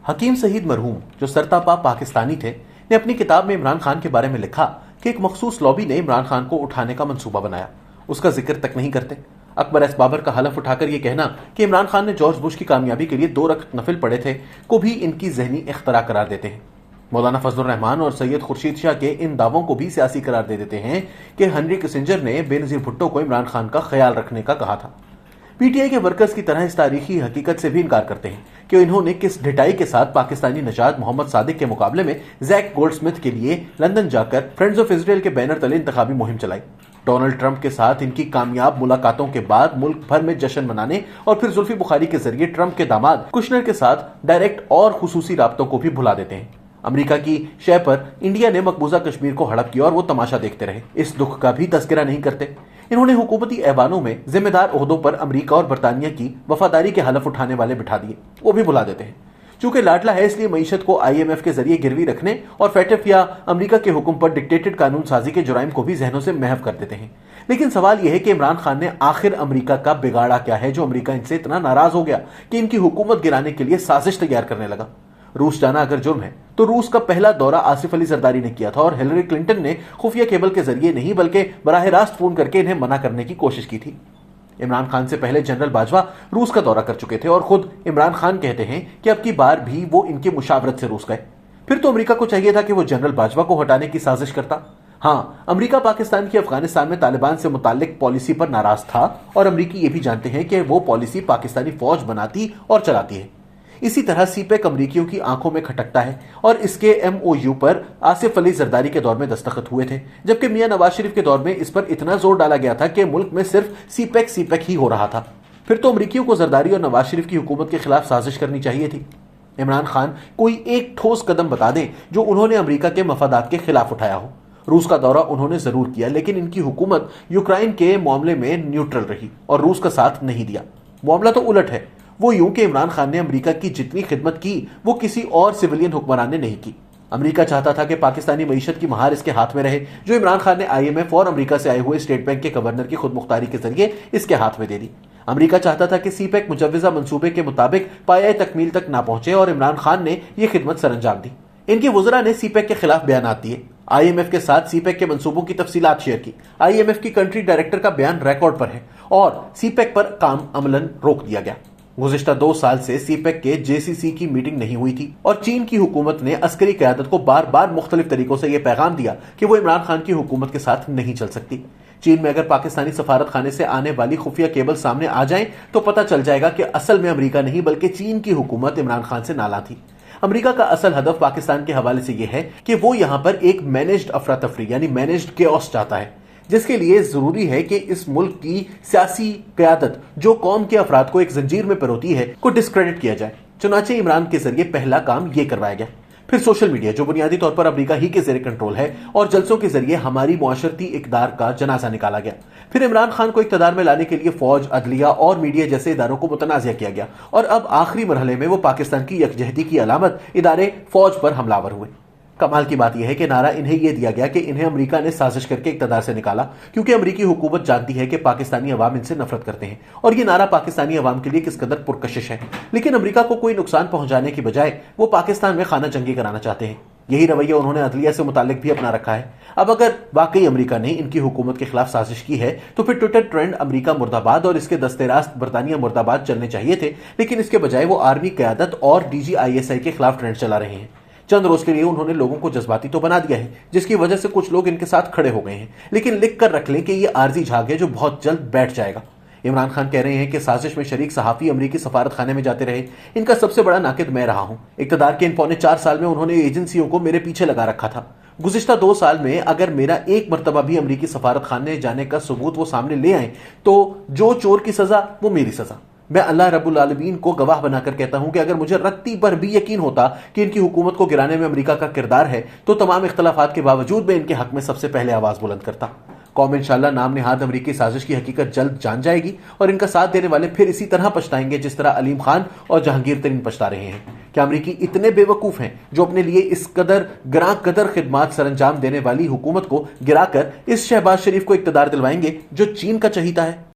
حکیم سعید مرحوم جو سرتاپا پاکستانی تھے نے اپنی کتاب میں عمران خان کے بارے میں لکھا کہ ایک مخصوص لابی نے عمران خان کو اٹھانے کا منصوبہ بنایا، اس کا ذکر تک نہیں کرتے۔ اکبر ایس بابر کا حلف اٹھا کر یہ کہنا کہ عمران خان نے جارج بش کی کامیابی کے لیے 2 رکعت نفل پڑھے تھے کو بھی ان کی ذہنی اختراع قرار دیتے ہیں۔ مولانا فضل الرحمان اور سید خورشید شاہ کے ان دعووں کو بھی سیاسی قرار دے دیتے ہیں کہ ہنری کسنجر نے بے نظیر بھٹو کو عمران خان کا خیال رکھنے کا کہا تھا۔ پی ٹی آئی کے ورکرز کی طرح اس تاریخی حقیقت سے بھی انکار کرتے ہیں کہ انہوں نے کس ڈھٹائی کے ساتھ پاکستانی نژاد محمد صادق کے مقابلے میں زیک گولڈ سمتھ کے لیے لندن جا کر فرینڈز آف اسرائیل کے بینر تلے انتخابی مہم چلائی۔ ڈونلڈ ٹرمپ کے ساتھ ان کی کامیاب ملاقاتوں کے بعد ملک بھر میں جشن منانے اور پھر زلفی بخاری کے ذریعے ٹرمپ کے داماد کشنر کے ساتھ ڈائریکٹ اور خصوصی رابطوں کو بھی بھلا دیتے ہیں۔ امریکہ کی شے پر انڈیا نے مقبوضہ کشمیر کو ہڑپ کیا اور وہ تماشا دیکھتے رہے، اس دکھ کا بھی تذکرہ نہیں کرتے۔ انہوں نے حکومتی ایوانوں میں ذمہ دار عہدوں پر امریکہ اور برطانیہ کی وفاداری کے حلف اٹھانے والے بٹھا دیے، وہ بھی بھلا دیتے ہیں۔ چونکہ لاڈلا ہے اس لیے معیشت کو آئی ایم ایف کے ذریعے گروی رکھنے اور فیٹف یا امریکہ کے حکم پر ڈکٹیٹڈ قانون سازی کے جرائم کو بھی ذہنوں سے محو کر دیتے ہیں۔ لیکن سوال یہ ہے کہ عمران خان نے آخر امریکہ کا بگاڑا کیا ہے جو امریکہ ان سے اتنا ناراض ہو گیا کہ ان کی حکومت گرانے کے لیے سازش تیار کرنے لگا۔ روس جانا اگر جرم ہے تو روس کا پہلا دورہ آصف علی زرداری نے کیا تھا اور ہلری کلنٹن نے خفیہ کیبل کے ذریعے نہیں بلکہ براہ راست فون کر کے انہیں منع کرنے کی کوشش کی تھی۔ عمران خان سے پہلے جنرل باجوہ روس کا دورہ کر چکے تھے اور خود عمران خان کہتے ہیں کہ اب کی بار بھی وہ ان کی مشاورت سے روس گئے۔ پھر تو امریکہ کو چاہیے تھا کہ وہ جنرل باجوہ کو ہٹانے کی سازش کرتا۔ ہاں، امریکہ پاکستان کی افغانستان میں طالبان سے متعلق پالیسی پر ناراض تھا اور امریکی یہ بھی جانتے ہیں کہ وہ پالیسی پاکستانی فوج بناتی اور چلاتی ہے۔ اسی طرح سی پیک امریکیوں کی آنکھوں میں کھٹکتا ہے اور اس کے ایم او یو پر آصف علی زرداری کے دور میں دستخط ہوئے تھے، جبکہ میاں نواز شریف کے دور میں اس پر اتنا زور ڈالا گیا تھا کہ ملک میں صرف سی پیک ہی ہو رہا تھا۔ پھر تو امریکیوں کو زرداری اور نواز شریف کی حکومت کے خلاف سازش کرنی چاہیے تھی۔ عمران خان کوئی ایک ٹھوس قدم بتا دیں جو انہوں نے امریکہ کے مفادات کے خلاف اٹھایا ہو۔ روس کا دورہ انہوں نے ضرور کیا، لیکن ان کی حکومت یوکرائن کے معاملے میں نیوٹرل رہی اور روس کا ساتھ نہیں دیا۔ معاملہ تو الٹ ہے، وہ یوں کہ عمران خان نے امریکہ کی جتنی خدمت کی وہ کسی اور سویلین حکمران نے نہیں کی۔ امریکہ چاہتا تھا کہ پاکستانی معیشت کی مہار اس کے ہاتھ میں رہے، جو عمران خان نے آئی ایم ایف اور امریکہ سے آئے ہوئے اسٹیٹ بینک کے گورنر کی خود مختاری کے ذریعے اس کے ہاتھ میں دے دی۔ امریکہ چاہتا تھا کہ سی پیک مجوزہ منصوبے کے مطابق پایۂ تکمیل تک نہ پہنچے اور عمران خان نے یہ خدمت سر انجام دی۔ ان کے وزراء نے سی پیک کے خلاف بیانات دیے، آئی ایم ایف کے ساتھ سی پیک کے منصوبوں کی تفصیلات شیئر کی۔ آئی ایم ایف کی کنٹری ڈائریکٹر کا بیان ریکارڈ پر ہے اور سی پیک پر کام عملاً روک دیا گیا۔ گزشتہ 2 سال سے سی پیک کے جے سی سی کی میٹنگ نہیں ہوئی تھی اور چین کی حکومت نے عسکری قیادت کو بار بار مختلف طریقوں سے یہ پیغام دیا کہ وہ عمران خان کی حکومت کے ساتھ نہیں چل سکتی۔ چین میں اگر پاکستانی سفارت خانے سے آنے والی خفیہ کیبل سامنے آ جائیں تو پتہ چل جائے گا کہ اصل میں امریکہ نہیں بلکہ چین کی حکومت عمران خان سے نالاں تھی۔ امریکہ کا اصل ہدف پاکستان کے حوالے سے یہ ہے کہ وہ یہاں پر ایک مینجڈ افراتفری یعنی مینجڈ کیوس چاہتا ہے، جس کے لیے ضروری ہے کہ اس ملک کی سیاسی قیادت جو قوم کے افراد کو ایک زنجیر میں پروتی ہے کو ڈسکریڈٹ کیا جائے۔ چنانچہ عمران کے ذریعے پہلا کام یہ کروایا گیا۔ پھر سوشل میڈیا جو بنیادی طور پر امریکہ ہی کے زیر کنٹرول ہے اور جلسوں کے ذریعے ہماری معاشرتی اقدار کا جنازہ نکالا گیا۔ پھر عمران خان کو اقتدار میں لانے کے لیے فوج، عدلیہ اور میڈیا جیسے اداروں کو متنازع کیا گیا اور اب آخری مرحلے میں وہ پاکستان کی یکجہتی کی علامت ادارے فوج پر حملہ آور ہوئے۔ کمال کی بات یہ ہے کہ نعرہ انہیں یہ دیا گیا کہ انہیں امریکہ نے سازش کر کے اقتدار سے نکالا، کیونکہ امریکی حکومت جانتی ہے کہ پاکستانی عوام ان سے نفرت کرتے ہیں اور یہ نعرہ پاکستانی عوام کے لیے کس قدر پرکشش ہے۔ لیکن امریکہ کو کوئی نقصان پہنچانے کی بجائے وہ پاکستان میں خانہ جنگی کرانا چاہتے ہیں۔ یہی رویہ انہوں نے عدلیہ سے متعلق بھی اپنا رکھا ہے۔ اب اگر واقعی امریکہ نے ان کی حکومت کے خلاف سازش کی ہے تو پھر ٹویٹر ٹرینڈ امریکہ مرد آباد اور اس کے دست راست برطانیہ مرد آباد چلنے چاہیے تھے، لیکن اس کے بجائے وہ آرمی قیادت اور D G I S I کے خلاف ٹرینڈ چلا رہے ہیں۔ چند روز کے لیے انہوں نے لوگوں کو جذباتی تو بنا دیا ہے، جس کی وجہ سے کچھ لوگ ان کے ساتھ کھڑے ہو گئے ہیں، لیکن لکھ کر رکھ لیں کہ یہ عارضی جھاگ ہے جو بہت جلد بیٹھ جائے گا۔ عمران خان کہہ رہے ہیں کہ سازش میں شریک صحافی امریکی سفارت خانے میں جاتے رہے، ان کا سب سے بڑا ناقد میں رہا ہوں۔ اقتدار کے ان 4.25 سال میں انہوں نے ایجنسیوں کو میرے پیچھے لگا رکھا تھا۔ گزشتہ 2 سال میں اگر میرا ایک مرتبہ بھی امریکی سفارت خانے جانے کا ثبوت وہ سامنے لے آئیں تو جو چور کی سزا وہ میری سزا۔ میں اللہ رب العالمین کو گواہ بنا کر کہتا ہوں کہ اگر مجھے رتی پر بھی یقین ہوتا کہ ان کی حکومت کو گرانے میں امریکہ کا کردار ہے تو تمام اختلافات کے باوجود میں ان کے حق میں سب سے پہلے آواز بلند کرتا۔ قوم انشاءاللہ نام نہاد امریکی سازش کی حقیقت جلد جان جائے گی اور ان کا ساتھ دینے والے پھر اسی طرح پچھتائیں گے جس طرح علیم خان اور جہانگیر ترین پچھتا رہے ہیں۔ کیا امریکی اتنے بے وقوف ہیں جو اپنے لیے اس قدر گراں قدر خدمات سر انجام دینے والی حکومت کو گرا کر اس شہباز شریف کو اقتدار دلوائیں گے جو چین کا چہیتا ہے؟